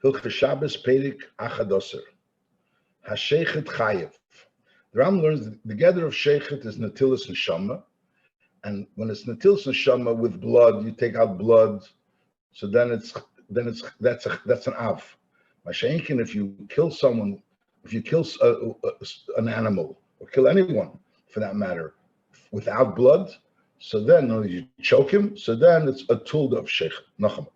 Hilchos Shabbos Perik Achadoser. Hasheichet Chayev. The Rambam learns the gather of Sheichet is Natilas Neshama, and when it's Natilas Neshama with blood, you take out blood, so that's an Av. Mashenkin, if you kill someone, if you kill an animal or kill anyone for that matter without blood, so then you choke him. So then it's a tool of Sheichet. Nacham.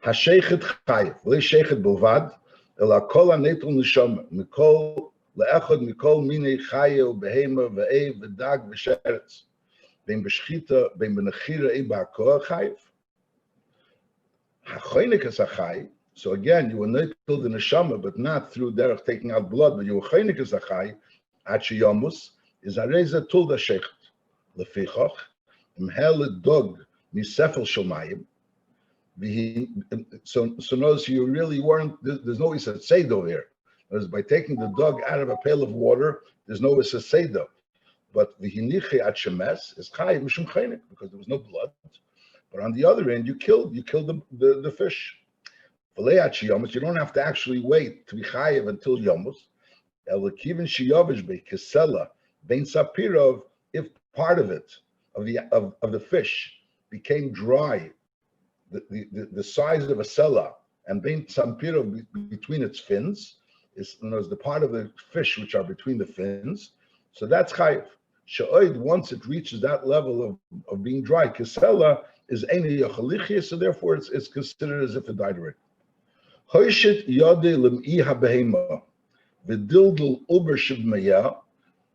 Hasheichet Chayev. Le Sheichet Bovad. Ela kol hanetul neshama mikol leechad mikol minei chaye ubehema ve'ev v'dag v'sheretz bein b'shchita bein b'nechira ei b'hakoah chayev hachoynik es hachay. So again, you were netul the neshama, but not through derech taking out blood, but you were choynik es hachay at sheyamus is areza tul da sheichet lefichach imhel dog misefel shomayim. So notice you really weren't. There's no isa seido here. Because by taking the dog out of a pail of water, there's no isa seido. But the hinichi at shemes is chayiv mishum chaynik because there was no blood. But on the other end, you killed the fish. V'lei at sheyamus, you don't have to actually wait to be chayiv until yamus. Elakivin sheyavish be kesela bein sapirov, if part of it of the fish became dry. The size of a sela and bein sampiro between its fins is the part of the fish which are between the fins. So that's chayiv. She'oid, once it reaches that level of being dry, kesela is eini yachalichia, so therefore it's considered as if it died already. Hoishit yade lem'i habehema v'dildul uber shibmeya.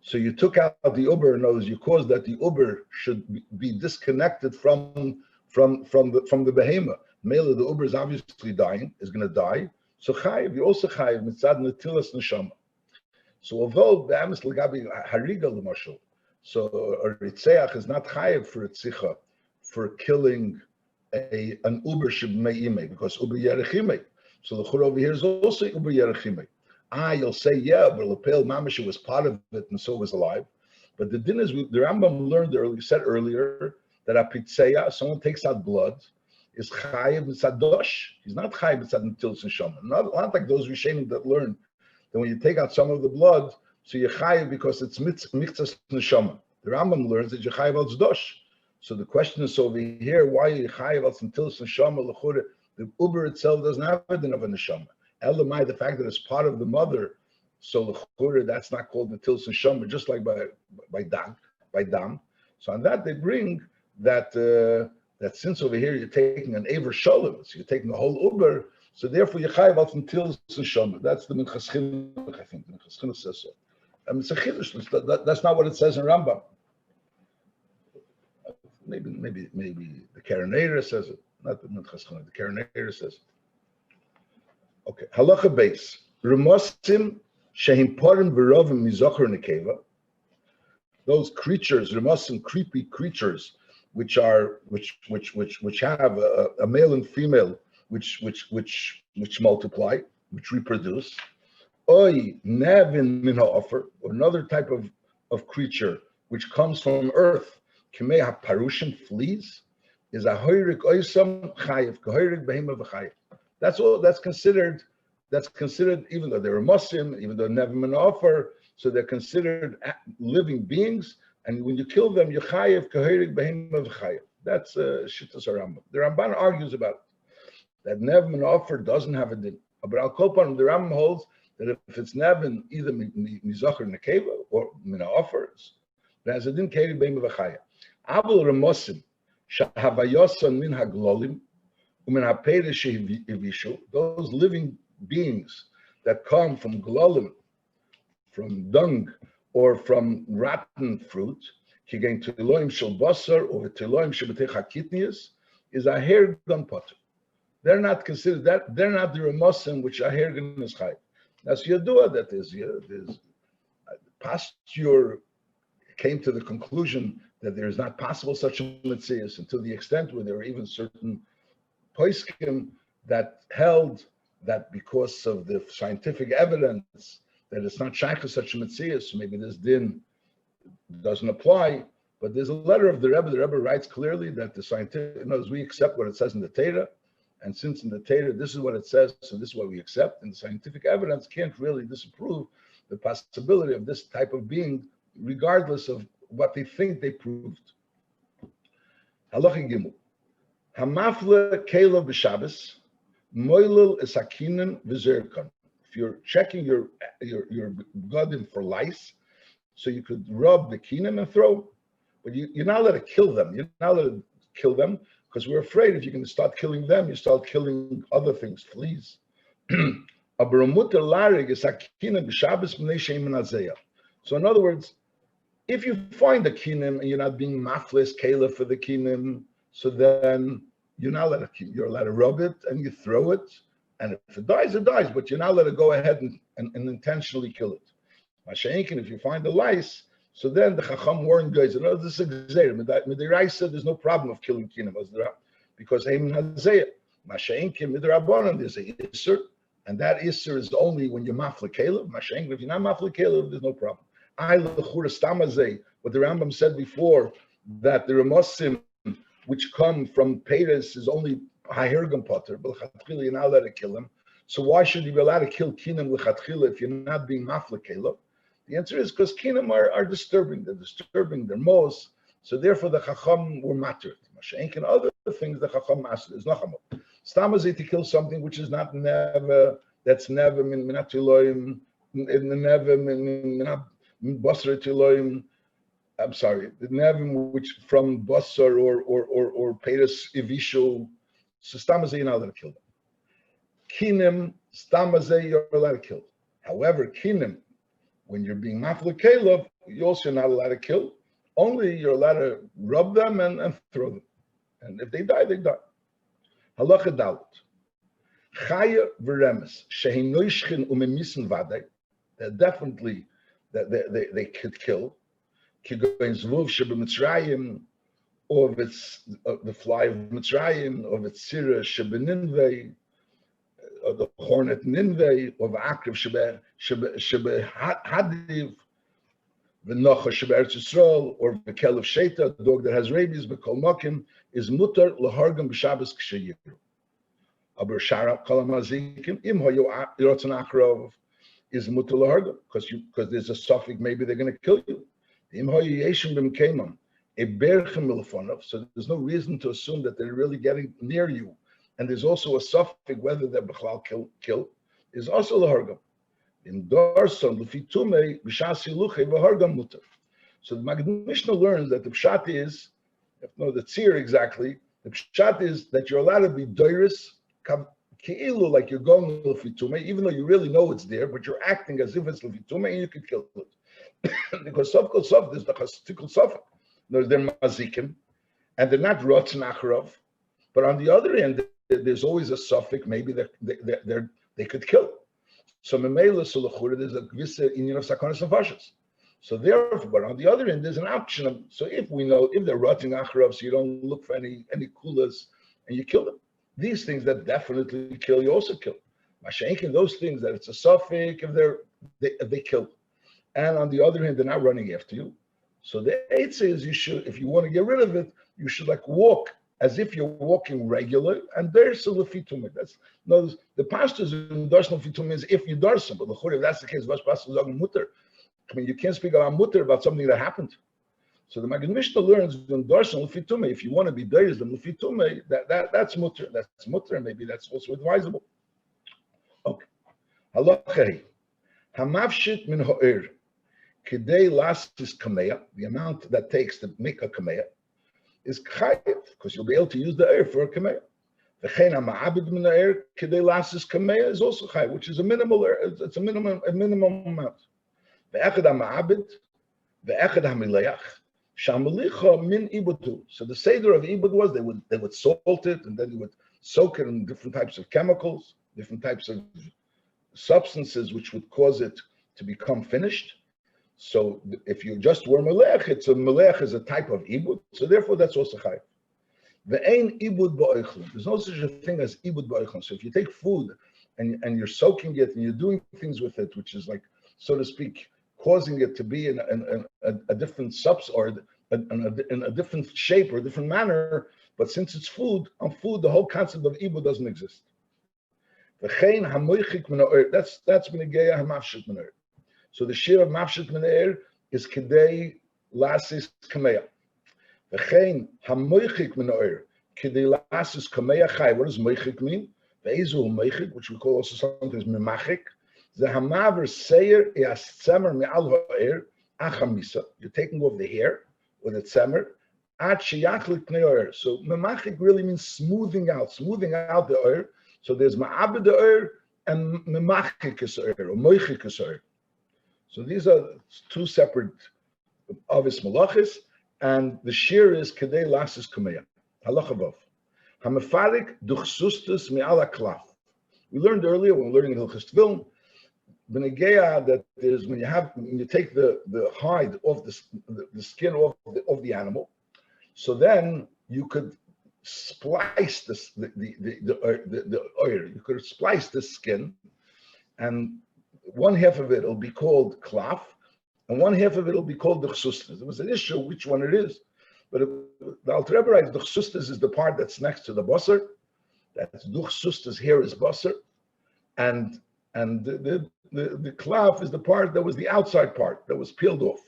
So you took out the uber, and you caused that the uber should be disconnected from the behema. Mela, the uber is obviously dying, is going to die. So chayiv, you also chayiv mitzad netilas neshama. So although the amis legabi hariga l'mashal, so a ritzeach is not chayiv for ritzicha for killing an uber shebmeimei because uber yerechimei. So the chur over here is also uber yerechimei. You'll say but lepel mamash was part of it and so was alive. But the din is the Rambam said earlier that a pitzeya, someone takes out blood, is chayiv mitzadosh. He's not chayiv mitzad netilas neshama. Not like those Rishonim that learn that when you take out some of the blood, so you're chayiv because it's mitzvah neshama. The Rambam learns that you're chayiv al zdosh. So the question is over here: why are you chayiv al netilas neshama l'chure? The uber itself doesn't have a din of a neshama. Elamai, the fact that it's part of the mother, so l'chure that's not called netilas neshama, just like by dam. So on that they bring that since over here you're taking an aver shalom, so you're taking the whole uber, so therefore you're chayiv al netilas neshama. That's the Minchas Chinuch, I think. The Minchas Chinuch says so. It's a chiddush. That's not what it says in Rambam. Maybe the Karenator says it, not the Minchas Chinuch. The Karenator says it. Okay, halacha base. Remosim shehim porim v'rovim mizocher nekeva. Those creatures, remosim, creepy creatures, which have a male and female, which multiply, which reproduce. Oy nevin min ha'ofer, or another type of creature which comes from earth. Kimei haparushim, fleas, is a hoirik oysam chayiv, kahoirik behema v'chayiv. That's all. That's considered. Even though they're a Muslim, even though never min ha'ofer, so they're considered living beings. And when you kill them, you chayiv kahoirik behema v'chayiv. That's shittas Rambam. The Ramban argues about it, that never min ha'ofer doesn't have a din. But Al Kolpan, the Rambam holds that if it's nevin, either mizocher nekeva or min ha'ofer, it has a din kahoirik behema v'chayiv. Abul remosim shahavayosan min haglolim. Those living beings that come from glolim, from dung, or from rotten fruit, is a hair gun potter. They're not considered that. They're not the remosim which a hair gun is chayv. That's yadua. That is, Pasteur came to the conclusion that there is not possible such a mitzias, and to the extent where there are even certain poiskim that held that because of the scientific evidence that it's not shaykh such a mitzvah, so maybe this din doesn't apply. But there's a letter of the Rebbe. The Rebbe writes clearly that the scientific, as we accept what it says in the Torah, And since in the Torah, this is what it says, so this is what we accept, and the scientific evidence can't really disapprove the possibility of this type of being, regardless of what they think they proved. Halacha Gimel. Hamafle Kelev b'Shabbos, Moilel Esakinen v'Zerkan. If you're checking your garden for lice, so you could rub the kinem and throw, but you're not allowed to kill them. You're not allowed to kill them because we're afraid if you can start killing them, you start killing other things, fleas. So in other words, if you find the kinem and you're not being mafles kela for the kinem, so then you're not allowed to, you're allowed to rub it and you throw it, and if it dies, but you're not allowed to go ahead and intentionally kill it. Mashenkin, if you find the lice, so then the Chacham warned guys, no, this is Gzeir. Midiraisa, there's no problem of killing kinem, because Eimin Hazayah. Mashenkin, Midirabanan, there's a Isser, and that Isser is only when you're Mafle Kelev. Mashenkin, if you're not Mafle Kelev, there's no problem. What the Rambam said before, that the Ramosim, which come from Peres, is only Hahirgam Potter, but you're not allowed to kill him. So why should you be allowed to kill Kinam Lechatchila if you're not being Mafle Kelev? The answer is because Kinam are disturbing. They're disturbing their mos. So therefore the Chacham were mattered. Mashenk and other things the Chacham mastered is Nachamo. Stamazay to kill something which is not never, that's never minat Elohim, never minat Basra Elohim. I'm sorry, the nevim which from Basar or Peres Ivisho. So stamazay you're not allowed to kill them. Kinim stamazay you're allowed to kill. However, kinim, when you're being mafle kelev, you're also not allowed to kill. Only you're allowed to rub them and throw them. And if they die, they die. Halacha dalet. Chaya v'remes shehinoishchin umemisen vaday. They're definitely that they could kill. Kigoin zvuv shebemitzrayim, or if it's the fly of Mitzrayim, or if it's Sirah shebeninvei, or the hornet ninvei, or the akrev shebehadiv, the nocha shebe'eretz Yisrael, or the kelev sheta, the dog that has rabies, but kol mokim, is mutar lehargam b'Shabbos k'sheyiru. Aber shara kol hamazikim, im hayu yotzan akrov, is mutar lehargam, because there's a suffix, maybe they're going to kill you. Im hayu yeshim b'mkeimam, so there's no reason to assume that they're really getting near you. And there's also a suffix whether they're b'chlal kill is also lahargam. In Darson, l'fitume b'shasi luche v'hargam mutar. So the Mishnah learns that the pshat is, the tzir exactly, the pshat is that you're allowed to be doiris keilu, like you're going l'fitume, even though you really know it's there, but you're acting as if it's l'fitume and you could kill it. Because sof kol sof, there's the chastikul suffix. They're mazikim, and they're not rotzen acharov. But on the other end, there's always a suffix. Maybe they could kill. So memela sulachura, there's a gvisa inyan of sakonis and fashas. So therefore, but on the other end, there's an option of. So if we know if they're rotzen acharov, so you don't look for any kulas and you kill them. These things that definitely kill, you also kill. Mashenkin, those things that it's a suffix if they kill, and on the other hand, they're not running after you. So the eight says you should, if you want to get rid of it, you should like walk as if you're walking regular, and there's a lefitumah. That's no, the pastors in darshan lefitumah is if you darshan, but if that's the case, vas pastors are mutter. I mean, you can't speak about mutter about something that happened. So the Maggid Mishnah learns in darshan lefitumah. If you want to be deiz the lefitumah, that's mutter. That's mutter, and maybe that's also advisable. Okay. Halachei hamavshit min ha'ir. Kidei last is kameya, the amount that takes to make a kameya, is chayiv, because you'll be able to use the air for a kameya. The chen ha'ma'abed min ha'ir, kidei last is kameya, is also chayiv, which is a minimal air, it's a minimum amount. The echad ha'ma'abed, the echad ha'mileach, shamalicha min ibutu. So the seder of ibud was they would salt it, and then they would soak it in different types of chemicals, different types of substances which would cause it to become finished. So if you just were melech, melech is a type of ibud. So therefore, that's also chayiv. The ain ibud ba'oichlin. There's no such a thing as ibud ba'oichlin. So if you take food and you're soaking it and you're doing things with it, which is like, so to speak, causing it to be in a different substance or in a different shape or a different manner, But since it's food, on food, the whole concept of ibud doesn't exist. That's b'negeya hamafshit min ha'er. So the shear of mafshit min ha'er is kedei lasis kameya. V'chein hamoichik min ha'er kedei lasis kameya chai. What does moichik mean? Ve'ezu moichik, which we call also sometimes memachik. The hamaver seir is tzemer me'al ha'er achamisa. You're taking off the hair with the tzemer. So memachik really means smoothing out the oir. So there's ma'abed the oir and memachik is oir or moichik is oir. So these are two separate avis malachis, and the shear is kedei lasis kameya. Halacha vav. Hamefarik duchsustus me'ala klaf. We learned earlier when we were learning Hilchos Tefillin, b'negeya, that is when you take the hide off the skin off the animal. So then you could splice the oil. You could splice the skin, and one half of it will be called klaf, and one half of it will be called the chsustas. There was an issue which one it is, but the Alter Rebbe writes the chsustas is the part that's next to the basar. That's the chsustas here is basar, and the klaf is the part that was the outside part that was peeled off.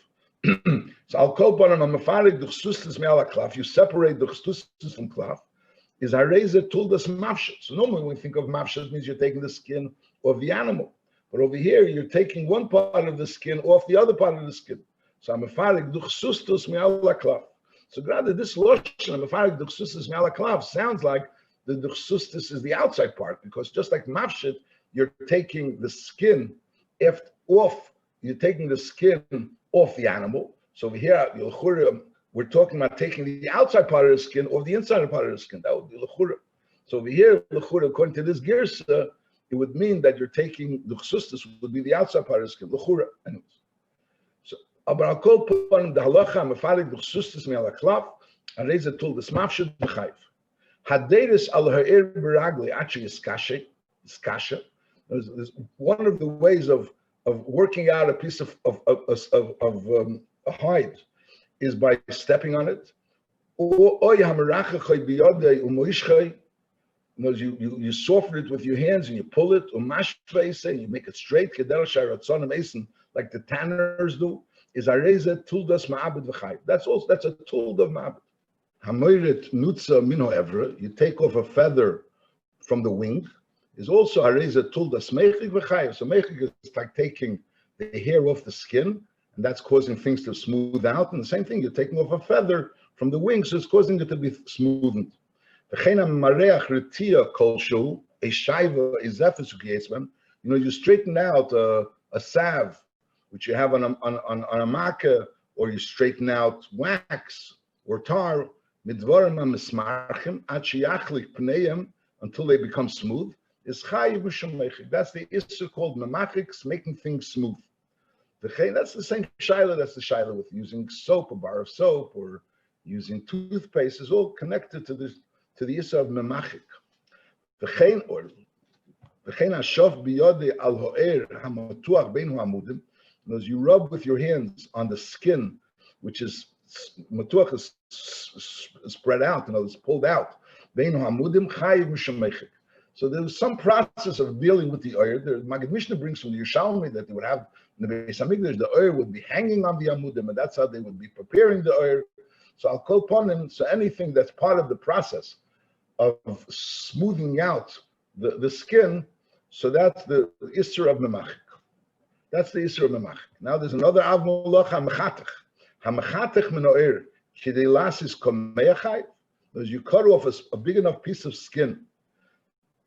So I'll call upon him. I'm afarik the chsustas me'ala klaf. You separate the chsustas from klaf. Is hareza tuldas mafshet. So normally when we think of mafshet, it means you're taking the skin of the animal, but over here you're taking one part of the skin off the other part of the skin. So I'm afarik the chsustas me'ala klaf. So rather this lotion, I'm afarik the chsustas me'ala klaf, sounds like the chsustas is the outside part, because just like mafshet, you're taking the skin off. You're taking the skin off the animal. So over here, we're talking about taking the outside part of the skin off the inside part of the skin. That would be l'chura. So over here, l'chura, according to this girsa, it would mean that you're taking the chsustas would be the outside part of the skin. L'chura. Anyways. So, but I'll call upon the halacha, mefarik the chsustas me'ala klaf, and raise it till the smafshut b'chayv. Haderis al ha'ir b'ragli actually is kasha. There's one of the ways of working out a piece of a hide is by stepping on it. You soften it with your hands and you pull it, and you make it straight, like the tanners do. Is areza tuldas ma'abed v'chayv. That's a tool of ma'abed. Hamoiret nutza mino evra. You take off a feather from the wing. Is also areza tuldas meichik v'chayv. So meichik is like taking the hair off the skin, and that's causing things to smooth out. And the same thing, you're taking off a feather from the wing, so it's causing it to be smoothened. You straighten out a salve, which you have on a makkah, or you straighten out wax or tar, until they become smooth. Is chayiv b'shemeichik. That's the issue called memachiks, making things smooth. That's the same shaila. That's the shaila with using soap, a bar of soap, or using toothpaste. Is all connected to the issue of memachik. V'chein hashof biyode al ho'er hamatuach beinu hamudim. As you rub with your hands on the skin, which is matuach is spread out, it's pulled out. Beinu hamudim chayiv b'shemeichik. So there was some process of dealing with the oil. The Maggid Mishnah brings from the Yerushalmi that they would have in the Beis Hamikdash, the oil would be hanging on the amudim, and that's how they would be preparing the oil. So I'll call upon him. So anything that's part of the process of smoothing out the skin, so that's the Isser of Memachik. That's the Isser of Memachik. Now there's another Av Molach HaMechatech. HaMechatech min ha'oir kidei lasis komeyachai. As you cut off a big enough piece of skin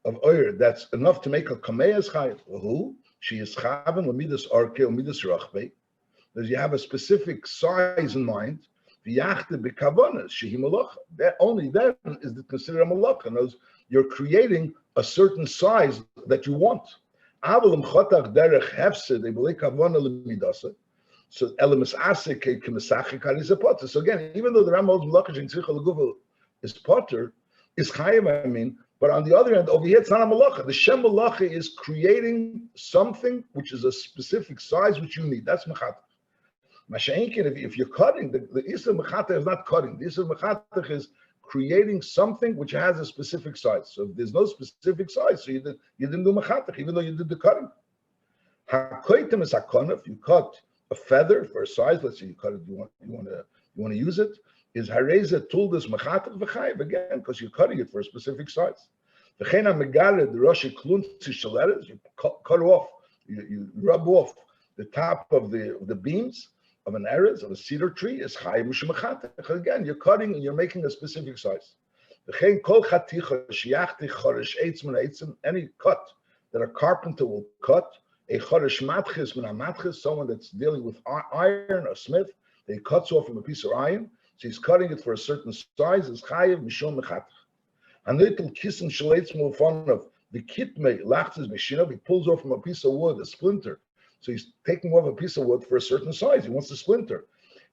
of oil that's enough to make a kameyas chayv. Who? She is chaven l'midas arke l'midas rachbe. Does you have a specific size in mind? V'yachte b'kavanas shehi malacha. That only then is it considered a malacha. Knows you're creating a certain size that you want. Avalim chotach derech hefsed ebelei kavana l'midasa. So elemis asik k'mesachik haris potter. So again, even though the Rambam holds malacha in tzricha l'guvel is potter, is chayiv. I mean. But on the other hand, over here, it's not a malacha. The Shem malacha is creating something which is a specific size which you need. That's mechatech. Masha'inkin, if you're cutting, the Isra mechatech is not cutting. The Isra mechatech is creating something which has a specific size. So if there's no specific size, so you didn't do mechatech, even though you did the cutting. Hakoitem is hakonef. You cut a feather for a size. Let's say you cut it. You want to use it. Is hareza tuldas mechatech v'chayiv again because you're cutting it for a specific size. V'chein hamegale the roshi klunzi shaleres. You cut off. You rub off the top of the beams of an erez, of a cedar tree, is chayiv mishum mechatech. Again, you're cutting and you're making a specific size. V'chein kol chaticha shiachti choresh eitz min eitzim. Any cut that a carpenter will cut. A choresh matchis min hamatchis, someone that's dealing with iron, a smith, he cuts off from a piece of iron, so he's cutting it for a certain size, is chayiv mishum mechatech. Hanitel kissen shaleitz mulfon of the kitme lachtes mishinav, he pulls off from a piece of wood, a splinter. So he's taking off a piece of wood for a certain size. He wants the splinter.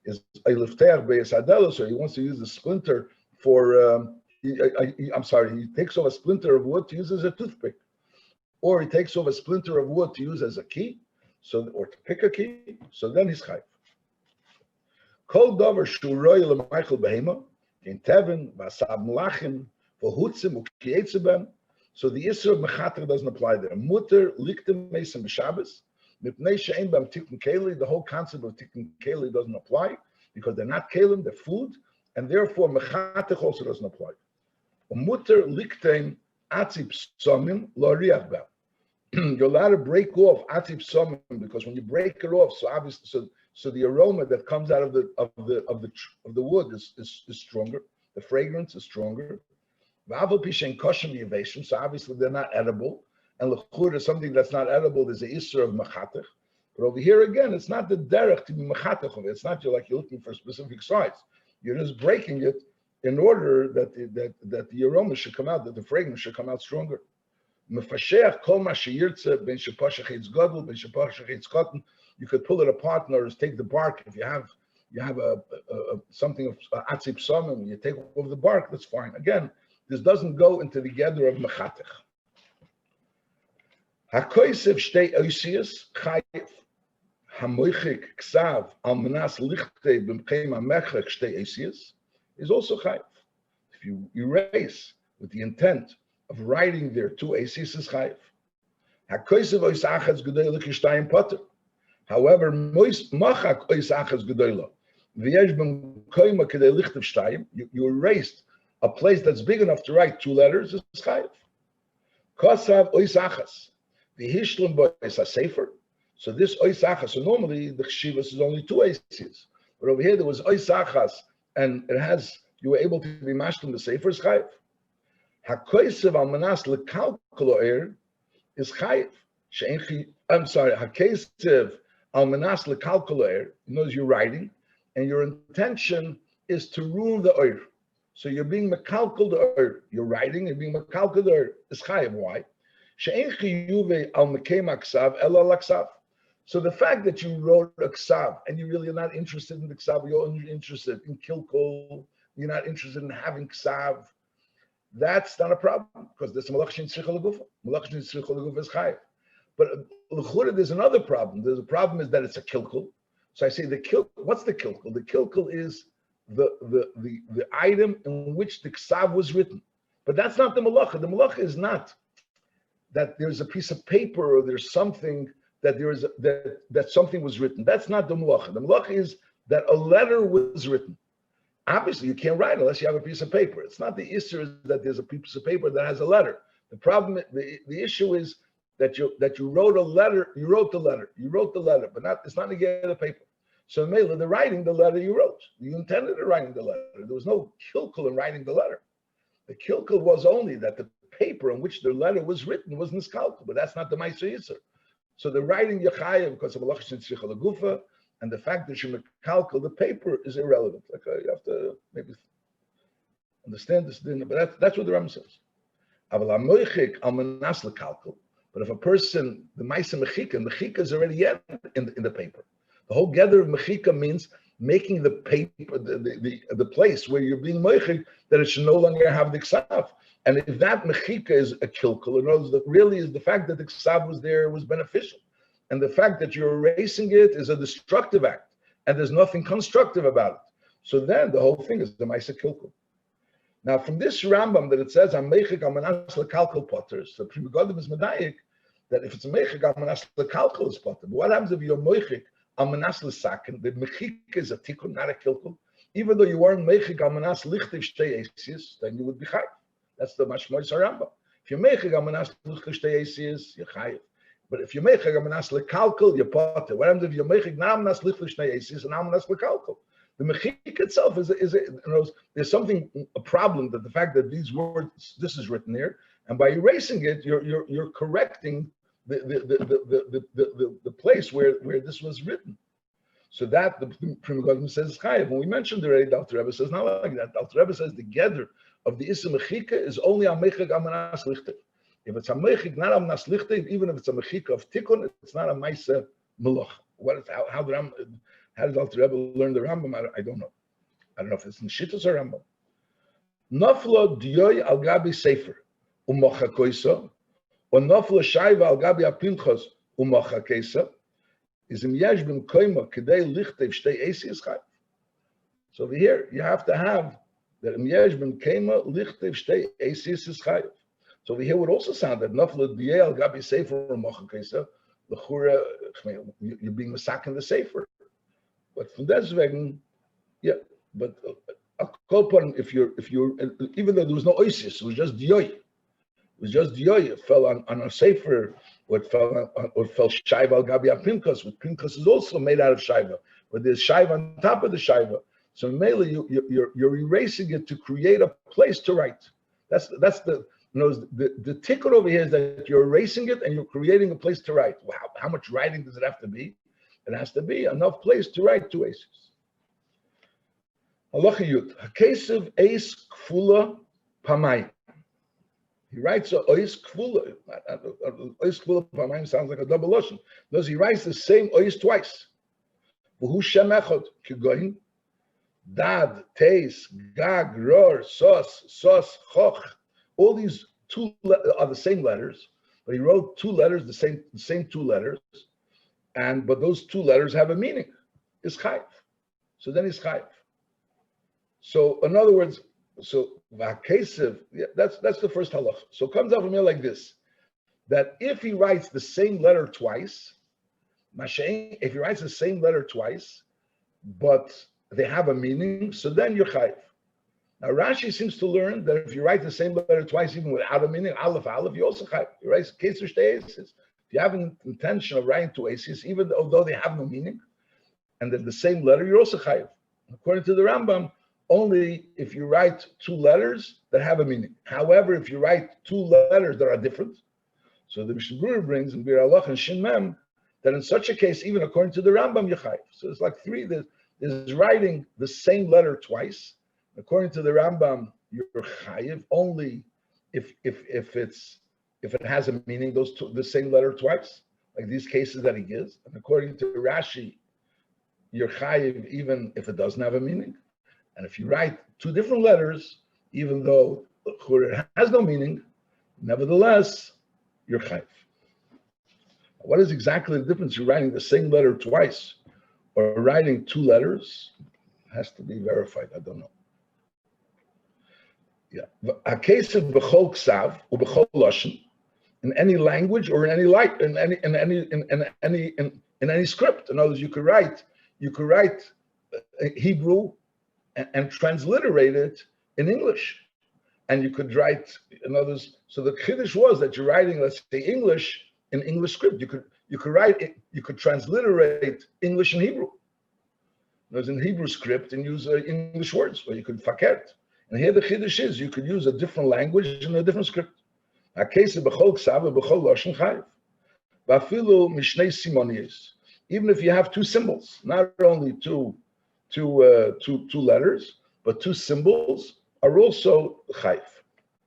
Is a lifteach be'esadelo, so he wants to use the splinter for. He takes off a splinter of wood to use as a toothpick, or he takes off a splinter of wood to use as a key, or to pick a key. So then he's chayiv. Kol davar shuroi l'meichel behema in tevin v'asab mulachim v'hutzim u'kiyeitzeben. So the issue of mechatech doesn't apply there. Mutter liktem mesim b'Shabbos. The whole concept of tikkun keli doesn't apply because they're not kelim, they're food, and therefore mechatech also doesn't apply. Mutter liktem atzip somim lo riach b'em. You're allowed to break off atzip somim because when you break it off, so obviously, so the aroma that comes out of the wood is stronger. The fragrance is stronger. So obviously they're not edible. And l'chur is something that's not edible. There's a isser of mechatech. But over here again, it's not the derech to be mechatech of it. It's not you're looking for a specific size. You're just breaking it in order that the aroma should come out, that the fragrance should come out stronger. You could pull it apart and just take the bark. If you have something of atzip somim, you take off the bark, that's fine. Again, this doesn't go into the gather of mechatech. Hakoisev shtei oisius chayiv hamoichik ksav al menas lichtei b'mkeim hamechek shtei oisius is also chayiv. If you erase with the intent of writing there two oisius is chayiv. Hakoisev oisachas gedei likishtayim potter. However, machak oisachas gedei v'yesh b'mkeim kedei lichtev shtayim. You erased a place that's big enough to write two letters is chayiv. Kosav oisachas. The Hishlum is a safer. So this oisachas. So normally the chshivas is only two oisias, but over here there was oisachas, and you were able to be mashlim the safer is chayiv. Hakoisev al manas lekalkoloer is chayiv. Hakoisev al manas lekalkoloer. You know, you're writing, and your intention is to ruin the oir. So you're being mekalkol the oir. You're writing and being mekalkol the oir is chayiv. Why? So the fact that you wrote a ksav and you really are not interested in the ksav, you're only interested in kilkol, you're not interested in having ksav, that's not a problem because there's malach shin tzricha legufa. Malach shin tzricha legufa is chayiv. But l'chura, there's another problem. There's a problem is that it's a kilkol. So I say the kilkol. What's the kilkol? The kilkol is the item in which the ksav was written. But that's not the malacha. The malacha is not that there's a piece of paper or there's something that that something was written. That's not the malacha. The malacha is that a letter was written. Obviously, you can't write unless you have a piece of paper. It's not the issue that there's a piece of paper that has a letter. The problem, the issue is that you wrote a letter. You wrote the letter, but it's not to get the paper. So Mela, the writing the letter you wrote. You intended to writing the letter. There was no kilkul in writing the letter. The kilkul was only that the paper on which the letter was written was niskalkul, but that's not the Ma'aser Yisur. So the writing Yechayev because of Malach Shin Tzricha Legufa, and the fact that you mekalkul the paper is irrelevant. Like you have to maybe understand this, but that's what the Rambam says. But if a person, the Ma'aser Mechika is already in the paper. The whole gather of Mechika means making the paper, the place where you're being Mechik, that it should no longer have the Ksav. And if that mechika is a kilkul, in other words, that really is the fact that the ksav was there was beneficial. And the fact that you're erasing it is a destructive act. And there's nothing constructive about it. So then the whole thing is the ma'aser kilkul. Now, from this Rambam that it says, "I'm meichik amanas lekalkal potters," the Pri Megadim is medayik that if it's a meichik amanas lekalkal is potter. But what happens if you're meichik amanas lesaken? The mechik is a tikkun, not a kilkul. Even though you weren't meichik amanas lichtiv shtei esis, then you would be chayiv. That's the mashmois Rambam. If you're meichik amanas lichtiv shtei esis, you're chayiv. But if you're meichik amanas lekalkal, you're potter. What happens if you're meichik amanas lichtiv shtei esis and amanas lekalkal? The mechik itself is there's something, a problem that the fact that these words, this is written here, and by erasing it, you're correcting the place where this was written. So that the Pri Megadim says chayiv. When we mentioned already, the Alter Rebbe says not like that. The Alter Rebbe says the gather of the Issa Mechika is only a mechik amanas lichtiv. If it's a mechik, not amanas lichtiv, even if it's a mechik of tikkun, it's not a ma'aseh melach. How did Alter Rebbe learn the Rambam? I don't know. I don't know if it's in Shittas or Rambam. Nafla diyoy al gabi sefer u'mocha koisa, or nafla shayva al gabi apinchos u'mocha koisa, is im yesh b'm koima kedei lichtev shtei esi is chayv. So over here, you have to have that im yesh b'm koima lichtev shtei esi is chayv. So over here would also sound that nafla diyoy al gabi sefer u'mocha koisa, l'chura, you're being masakin the sefer. But from deswegen, yeah. But if you're, even though there was no oisis, it was just diyoy. It was just diyoy. It fell on a sefer, or it fell shayva al gabi apinkas. But pinkas is also made out of shayva, but there's shayva on top of the shayva. So mainly you're erasing it to create a place to write. That's the ticket over here is that you're erasing it and you're creating a place to write. Wow, how much writing does it have to be? It has to be enough place to write two aces. Halacha Yud. Hakesev eis kfula pamayim. He writes a ois kfula. Ois kfula pamayim sounds like a double lashon. Because he writes the same ois twice. V'hu shem echad kigoyin. Dad, teis, gag, ror, sos, choch. All these two are the same letters, but he wrote two letters, the same two letters. But those two letters have a meaning. It's chayiv. So then it's chayiv. So in other words, v'hakesev, that's the first halach. So it comes out from here like this: that if he writes the same letter twice, if he writes the same letter twice, but they have a meaning, so then you're chayiv. Now Rashi seems to learn that if you write the same letter twice, even without a meaning, aleph, you also chayiv. You write keser shtei eses. If you have an intention of writing two aces, even though they have no meaning, and they're the same letter, you're also chayiv. According to the Rambam, only if you write two letters that have a meaning. However, if you write two letters that are different, so the Mishnah Berurah brings in Bir Allah and Shin Mem that in such a case, even according to the Rambam, you're chayiv. So it's like three. There's writing the same letter twice. According to the Rambam, you're chayiv only if it has a meaning, the same letter twice, like these cases that he gives. And according to Rashi, you're chayiv even if it doesn't have a meaning. And if you write two different letters, even though it has no meaning, nevertheless, you're chayiv. What is exactly the difference? You're writing the same letter twice or writing two letters? It has to be verified. I don't know. Yeah. A case of b'chol ksav or b'chol lashon, in any language or in any script. In other words, you could write Hebrew and transliterate it in English, and you could write, in others. So the chiddush was that you're writing, let's say, English in English script. You could write it. You could transliterate English and Hebrew. There's in Hebrew script and use English words, or you could fakert. And here the chiddush is you could use a different language in a different script. A case of b'chol ksav b'chol lashon chayiv. V'afilu mishnei simoniyos. Even if you have two symbols, not only two letters, but two symbols are also chayiv.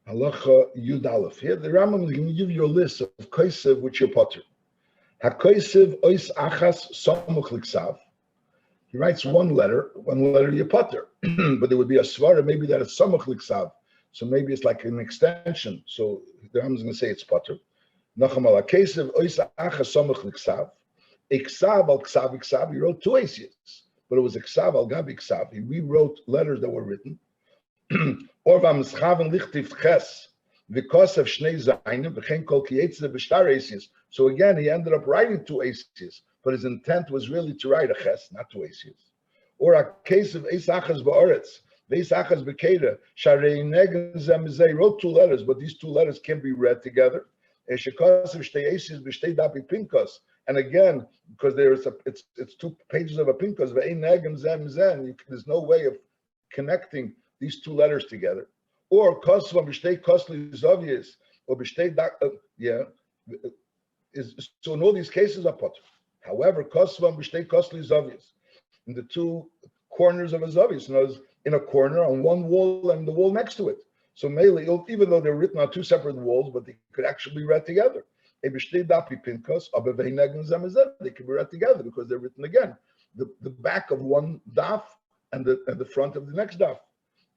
Halacha Yud Aleph. Here the Rambam is going to give you a list of kosev which you're potter. HaKosev ois achas samuch l'ksav. He writes one letter you potter, but there would be a svara maybe that it's samuch l'ksav. So maybe it's like an extension. So the Rambam is going to say it's potter. Nacham al HaKosev ois achas samuch l'ksav. Iksav al ksav iksav. He wrote two aces, but it was iksav al gabi iksav. He rewrote letters that were written. Or v'amschaven lichtiv ches because of shnei zaynim v'chein kol kiyetzeh b'shtar aces. So again, he ended up writing 2 aces, but his intent was really to write a ches, not 2 aces. Or a case of eis achas ba'oretz, veis achas b'keda, sharei negen zemizei, wrote 2 letters, but these 2 letters can be read together. Eshekos of shtei aces b'shtei dapi pinkos. And again, because it's 2 pages of a pinkos, ve'ein negen zemizei, there's no way of connecting these 2 letters together. Or kosvam b'shtei kosli zovies, or b'shtei so in all these cases are potter. However, kosvam b'shtei kosli zovies, in the 2 corners of a zovies, in a corner on one wall and the wall next to it. So mainly, even though they're written on 2 separate walls, but they could actually be read together. They could be read together because they're written again. The back of one daf and the front of the next daf.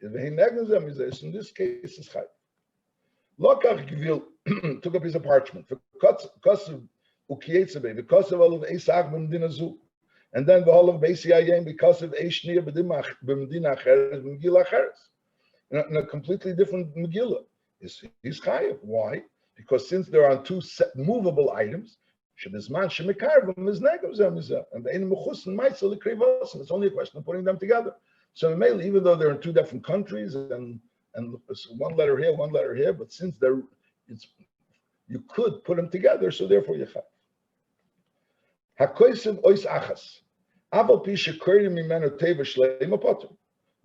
In this case, is chayv. Lokach gvil took a piece of parchment. And then the whole of Beisiyayim because of Eishniya b'medina acheres b'megillah acheres. In a completely different Megillah. He's chayav. Why? Because since there are 2 movable items, shebizman shemekarvim is negav zemizah, and the ein mechusin ma'aseh l'krivos, and it's only a question of putting them together. So mainly, even though they're in 2 different countries and 1 letter here, but since you could put them together, so therefore you chayav. Hakoisiv ois achas. Aval pi shekorim mimenu teva shleima potter.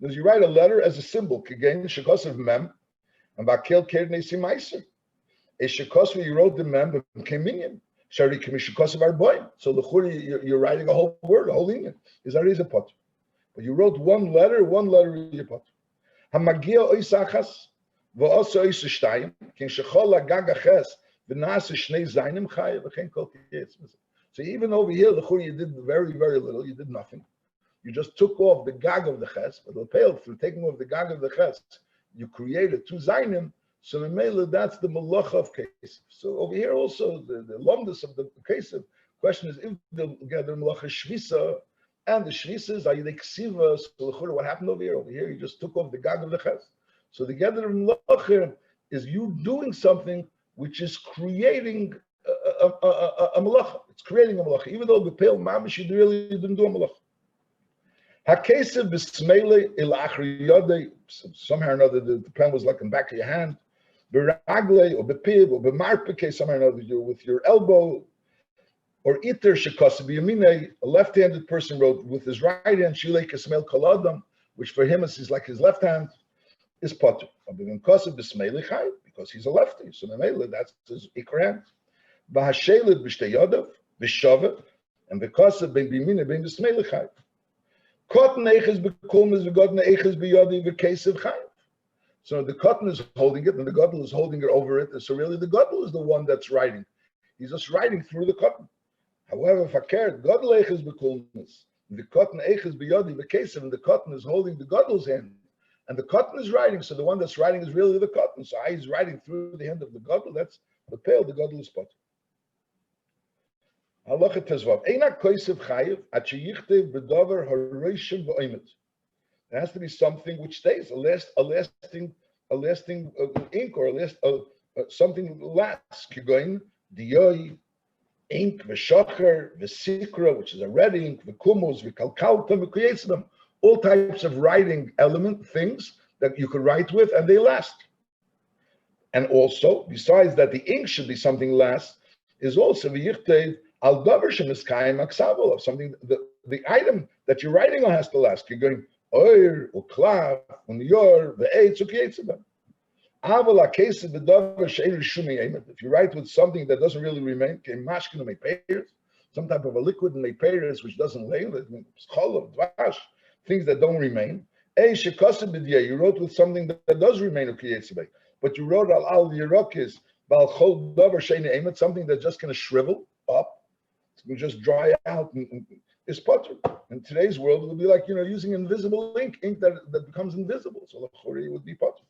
Because you write a letter as a symbol, k'gein shekosiv mem, and bakel kerd nesi meiser. A shekosiv, you wrote the mem, became minion. Shari k'mi shekosiv arboim. So the churi, you're writing a whole word, a whole union. Is that is a potter. But you wrote 1 letter is a potter. Hamagia ois achas, v'oso ois shtayim, kin shechol lagag aches, v'naas shnei zaynim chayev, v'chein kol kiyetz. So even over here, the churi, you did very, very little. You did nothing. You just took off the gag of the ches. But the pale, through taking off the gag of the ches, you created 2 zaynim. So in Mela, that's the malacha of case. So over here also, the lomdus of the case of question is if the gather malacha shvisa and the shvisas are the ksiva. So the churi, what happened over here? Over here, you just took off the gag of the ches. So the gather malacha is you doing something which is creating a malacha. It's creating a malacha, even though the pale mamish you really didn't do a malacha. Hakesev b'smeile il achri yodei. Somehow or another, the pen was like in the back of your hand. B'ragle or b'piv or b'marpike. Somehow or another, you with your elbow. Or iter shekosev b'yamine. A left-handed person wrote with his right hand. Shilei kesmel koladam, which for him is like his left hand, is potter. B'kosev b'smeile chayv, because he's a lefty. So that's his ikar hand. V'hashelet b'shtei yodav v'shavet, and v'kosev ben b'yamine ben b'smeile chayv. Cotton eiches bekomes v'godne eiches b'yodi v'kesev chayv. So the cotton is holding it, and the gadol is holding it over it. So really, the gadol is the one that's writing. He's just writing through the cotton. However, fakir gadol eiches bekomes the cotton eiches b'yodi v'kesev, and the cotton is holding the gadol's hand, and the cotton is writing. So the one that's writing is really the cotton. So he's writing through the hand of the gadol. That's the pale. The gadol is potter. Halacha tezvav. Eina koisev chayiv at sheyichte b'davar haroshim v'oimet. There has to be something which stays, a lasting ink, or something lasts. Kigoin diyoi ink v'shacher v'sikra, which is a red ink, v'kumos v'kalkalta v'kuyetzim. All types of writing things that you could write with, and they last. And also, besides that, the ink should be something last. Is also v'yichte al davar shemiskayim aksavol, of something. The item that you're writing on has to last. You're going oir uklav unyor ve'etz ukyetzim. Aval akesed the davar she'en rishumi emet. If you write with something that doesn't really remain, mashkin meipeiros, some type of a liquid in meipeiros which doesn't lay, cholov, dvash, things that don't remain. You wrote with something that does remain ukyetzim, but you wrote al yerokis bal chol davar she'en emet, something that's just going to shrivel up. It's going to just dry out. Is potter. In today's world, it would be like using invisible ink that becomes invisible. So the chori would be potter.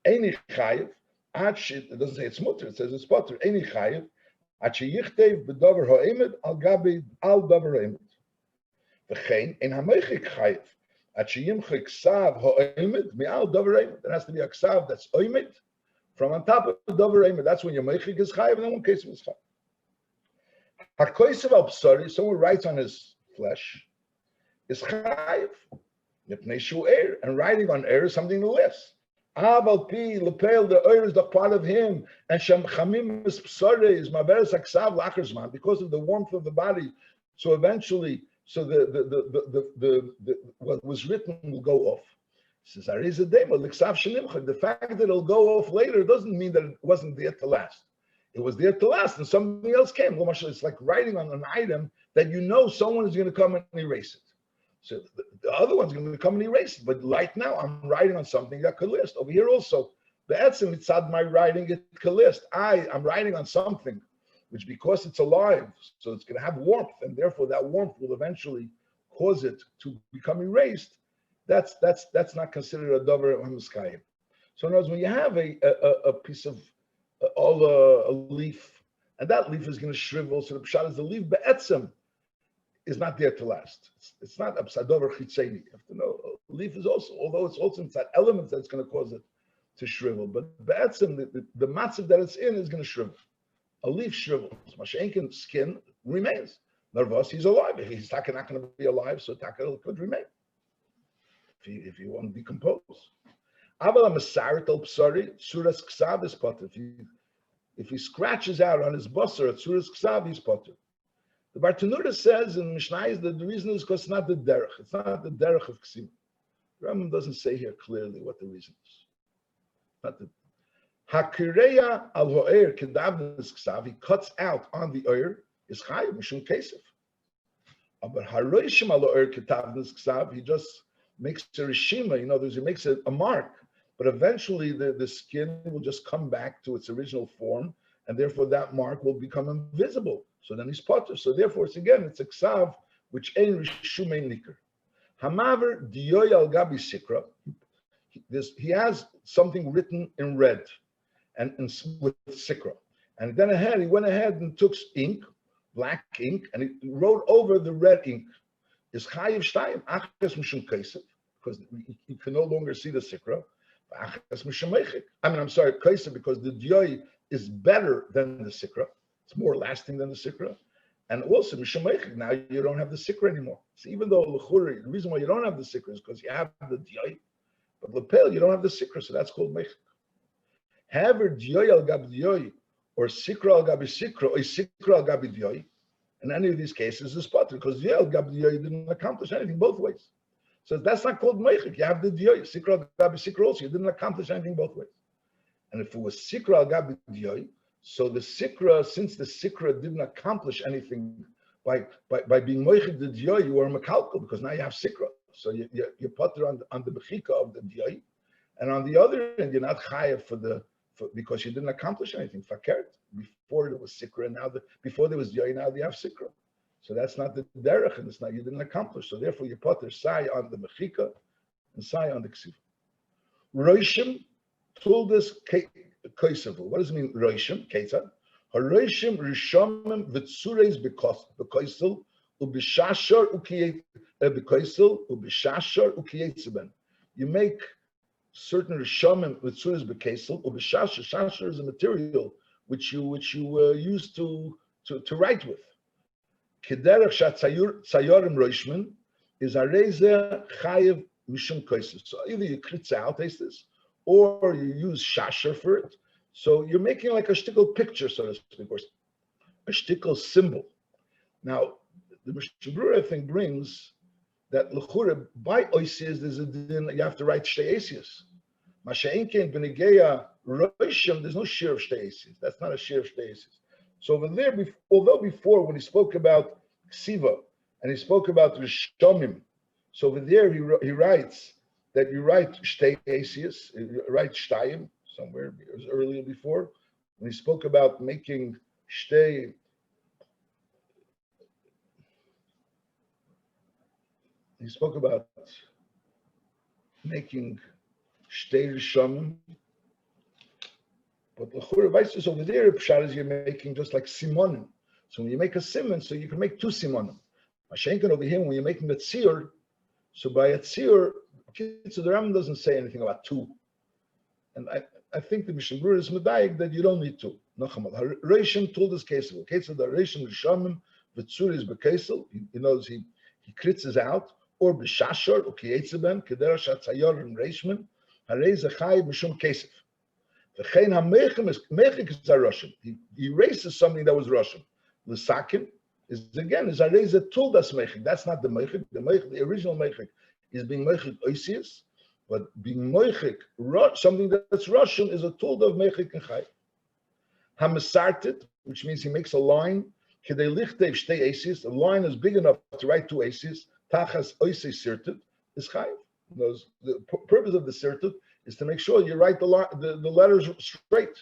Any chayiv, it doesn't say it's mutter, it says it's potter. Any chayiv, yichteiv b'davar ha'emed al gabi al davar ha'emed. V'chein in hameichik chayiv, Achiyimcha ksav ha'oimid mi'al davar oimid. There has to be a ksav that's oimid from on top of davar oimid. That's when your meichik is chayiv, and then one case is chayiv. Hakoisav al psari, someone writes on his flesh, is chayiv. Nipnei shu eir, and writing on air is something less. Aval pi lepel, the oir is the part of him, and shem chamim is psari is maveres aksav lacherzman, because of the warmth of the body. So eventually, so the what was written will go off. He says, the fact that it'll go off later doesn't mean that it wasn't there to last. It was there to last, and something else came. It's like writing on an item that you know someone is going to come and erase it. So the other one's going to come and erase it. But right now, I'm writing on something that could last. Over here also, be'etzim mitzad my writing, it could last. I'm writing on something which, because it's alive, so it's going to have warmth, and therefore that warmth will eventually cause it to become erased. That's not considered a davar hamiskayim. So in other words, when you have a piece of a leaf, and that leaf is going to shrivel, so the pshat is the leaf be'etzim is not there to last. It's not a davar chitzeni. You have to know a leaf is also, although it's also inside elements that's going to cause it to shrivel, but be'etzim the matzav that it's in is going to shrivel. A leaf shrivels. Mashenkin's skin remains. Nervous, he's alive. He's not going to be alive, so taka could remain if he won't decompose. Aval masarit al psari suras ksav is potter. If he scratches out on his basar at suras ksav, he's potter. The Bartanura says in Mishnah that the reason is because it's not the derech. It's not the derech of ksiva. Rambam doesn't say here clearly what the reason is. Not the Hakireya al ho'er kedavnis ksav, he cuts out on the oir, is chayiv mishum kesef. But haroishim al ho'er kedavnis ksav, he just makes a rishima, in other words, he makes a mark, but eventually the skin will just come back to its original form, and therefore that mark will become invisible. So then he's potter. So therefore, it's a ksav which ein rishum ein nikr. Hamaver diyoy al gabi sikra, he has something written in red. And with sikra, and then he went ahead and took ink, black ink, and he wrote over the red ink. Is chayiv shtayim achas mishum kesef, because you can no longer see the sikra. Achas mishum meichik. I'm sorry, kesef, because the diyoy is better than the sikra. It's more lasting than the sikra, and also mishum meichik. Now you don't have the sikra anymore. So even though l'churi, the reason why you don't have the sikra is because you have the diyoy, but lepel you don't have the sikra, so that's called meichik. However, diyoy al gabi diyoy, or sikra al gabi sikra, or sikra al gabi diyoy, in any of these cases is potter, because diyoy al gabi diyoy didn't accomplish anything both ways. So that's not called meichik. You have the diyoy, sikra al gabi sikra also, you didn't accomplish anything both ways. And if it was sikra al gabi diyoy, so the sikra, since the sikra didn't accomplish anything by being meichik the diyoy, you were mekalkel, because now you have sikra. So you're potter on the bechika of the diyoy, and on the other end, you're not chayav because you didn't accomplish anything. Fakert, before there was sikra, and before there was yoy, now you have sikra. So that's not the derech, and it's not, you didn't accomplish. So therefore, you potter sai on the mechika and sai on the ksiva. Roishim tuldas kaisavu. What does it mean? Roishim ketzad. Haroishim rishamim v'tzureis b'kaisel ubishashar ukiyetziben. You make certain rishamim with suras bekesel or b'shasher. Shasher is a material which you use to write with. Kederach shat tzayorim roishmin is areza chayev mishum kaises. So either you kritz out this, or you use shasher for it. So you're making like a shtickle picture, so to speak, or a shtickle symbol. Now, the Mishnah Berurah, I think, brings that l'chura by oisias there's a din you have to write shteisias. Masha'inkein b'negeya roishim, there's no shir of shteisias. That's not a shir of shteisias. So over there, although before when he spoke about ksiva and he spoke about rishomim, so over there he writes that you write shteisias, you write shtayim somewhere. It was earlier before when he spoke about making shtei. He spoke about making shtei rishomim, but l'chura vaisus over there, pshat is you're making just like simonim. So when you make a simon, so you can make two simonim. Mashenkin over here, when you're making the tzir, So by a tzir, so the Rambam doesn't say anything about two. And I think the Mishnah Berurah is medayik that you don't need two. Nochamal. Reishim told us kesel. Kesel the Reishim Rishamim v'tzur is bekesel. He knows he kritzes out or b'shashor or kiyetzeben kedera shatzayor and Reishmin harei zechai mishum kesef. V'chein hamechim is mechik is a Russian. He erases something that was Russian. L'sakin is again is harei ze tool das mechik. That's not the mechik. The original mechik is being mechik oisius. But being moichik, something that's Russian, is a tool of meichik and chay. Hamasartit, which means he makes a line. Kedei lichtev shtei aces. A line is big enough to write two aces. Tachas oisei sirtit is chay. The purpose of the sirtit is to make sure you write the letters straight.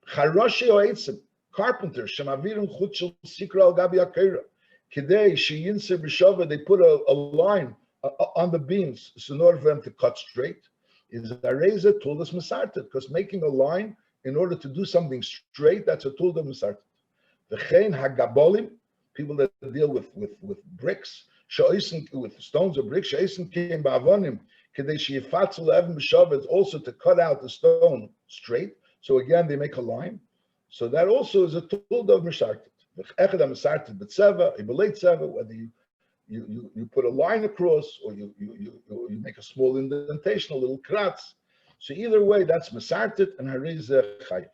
Charashi oetzim, carpenter, shemavirim chutshel sikra al gabi akera. Kedei sheyinser b'shava, they put a line on the beams, so in order for them to cut straight, is a razor tool that's masartet, because making a line in order to do something straight, that's a tool that's masartet. The chen hagabolim, people that deal with bricks, with stones or bricks, came ba'avonim, kedei sheyifatzu le'evim b'shavet, also to cut out the stone straight. So again, they make a line. So that also is a tool of masartet. Echad masartet b'tzeva, ibelei tzeva, whether you put a line across, or you make a small indentation, a little kratz. So either way, that's masartit and hariz chayef.